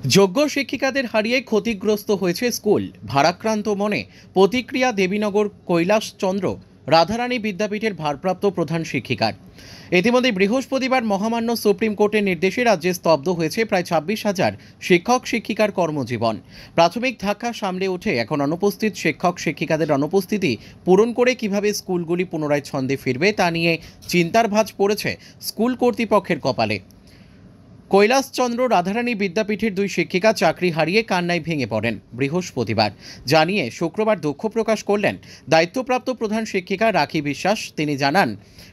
যোগ্য শিক্ষিকাদের হারিয়ে ক্ষতিগ্রস্ত হয়েছে স্কুল। ভারাক্রান্ত মনে প্রতিক্রিয়া দেবীনগর কৈলাসচন্দ্র রাধারানী বিদ্যাপীঠের ভারপ্রাপ্ত প্রধান শিক্ষিকার। ইতিমধ্যে বৃহস্পতিবার মহামান্য সুপ্রিম কোর্টের নির্দেশে রাজ্যে স্তব্ধ হয়েছে প্রায় 26,000 শিক্ষক শিক্ষিকার কর্মজীবন। প্রাথমিক ধাক্কা সামলে উঠে এখন অনুপস্থিত শিক্ষক শিক্ষিকাদের অনুপস্থিতি পূরণ করে কিভাবে স্কুলগুলি পুনরায় ছন্দে ফিরবে তা নিয়ে চিন্তার ভাঁজ পড়েছে স্কুল কর্তৃপক্ষের কপালে। কৈলাসচন্দ্র রাধারানী বিদ্যাপীঠের দুই শিক্ষিকা চাকরি হারিয়ে কান্নায় ভেঙে পড়েন বৃহস্পতিবার। জানিয়ে শুক্রবার দুঃখ প্রকাশ করলেন দায়িত্বপ্রাপ্ত প্রধান শিক্ষিকা রাখি বিশ্বাস। তিনি জানান,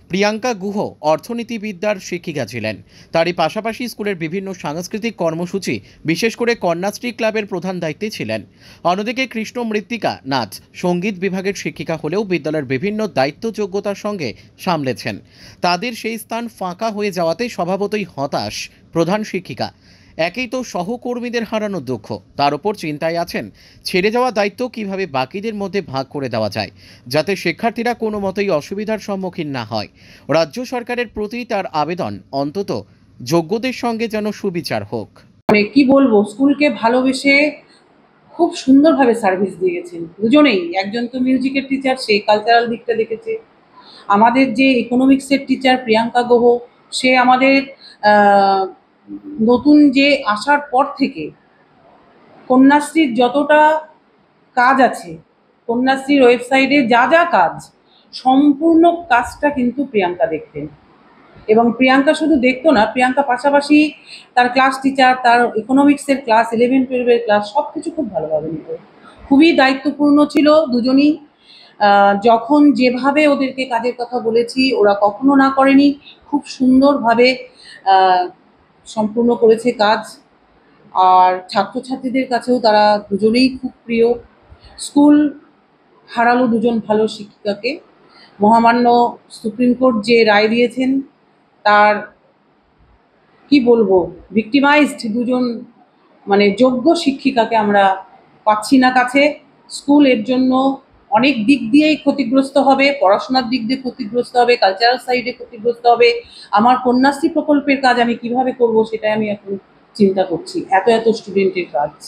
প্রিয়াঙ্কা গুহ অর্থনীতিবিদ্যার শিক্ষিকা ছিলেন। তারই পাশাপাশি স্কুলের বিভিন্ন সাংস্কৃতিক কর্মসূচি, বিশেষ করে কন্যাশ্রী ক্লাবের প্রধান দায়িত্বে ছিলেন। অন্যদিকে কৃষ্ণ মৃত্তিকা নাচ সঙ্গীত বিভাগের শিক্ষিকা হলেও বিদ্যালয়ের বিভিন্ন দায়িত্ব যোগ্যতার সঙ্গে সামলেছেন। তাদের সেই স্থান ফাঁকা হয়ে যাওয়াতে স্বভাবতই হতাশ প্রধান শিক্ষিকা। একেই তো সহকর্মীদের হারানোর দুঃখ, তার উপর চিন্তায় আছেন ছেড়ে যাওয়া দায়িত্ব কিভাবে বাকিদের মধ্যে ভাগ করে দেওয়া যায়, যাতে শিক্ষার্থীরা কোনো মতেই অসুবিধার সম্মুখীন না হয়। রাজ্য সরকারের প্রতি তার আবেদন, অন্তত যোগ্যদের সঙ্গে যেন সুবিচার হোক। মানে কি বলবো, স্কুলকে ভালোবেসে খুব সুন্দরভাবে সার্ভিস দিয়ে গেছেন দুজনেই। একজন তো মিউজিকের টিচার, সে কালচারাল দিকটা দেখেছে। আমাদের যে ইকোনমিক্সের টিচার প্রিয়াঙ্কা গুহ, সে আমাদের নতুন যে আসার পর থেকে কন্যাশ্রীর যতটা কাজ আছে, কন্যাশ্রীর ওয়েবসাইটে যা যা কাজ, সম্পূর্ণ কাজটা কিন্তু প্রিয়াঙ্কা দেখতেন। এবং প্রিয়াঙ্কা শুধু দেখতো না, প্রিয়াঙ্কা পাশাপাশি তার ক্লাস টিচার, তার ইকোনমিক্সের ক্লাস, 11-12-এর ক্লাস সব কিছু খুব ভালোভাবে নিত। খুবই দায়িত্বপূর্ণ ছিল দুজনই। যখন যেভাবে ওদেরকে কাজের কথা বলেছি, ওরা কখনো না করেনি। খুব সুন্দরভাবে সম্পূর্ণ করেছে কাজ। আর ছাত্রছাত্রীদের কাছেও তারা দুজনেই খুব প্রিয়। স্কুল হারালো দুজন ভালো শিক্ষিকাকে। মহামান্য সুপ্রিম কোর্ট যে রায় দিয়েছেন, তার কি বলবো, ভিক্টিমাইজড দুজন মানে যোগ্য শিক্ষিকাকে আমরা পাচ্ছি না কাছে। স্কুল এর জন্য অনেক দিক দিয়েই ক্ষতিগ্রস্ত হবে, পড়াশোনার দিক দিয়ে ক্ষতিগ্রস্ত হবে, কালচারাল সাইডে ক্ষতিগ্রস্ত হবে। আমার কন্যাশ্রী প্রকল্পের কাজ আমি কিভাবে করব সেটাই আমি এখন চিন্তা করছি, এত এত স্টুডেন্টের কাজ।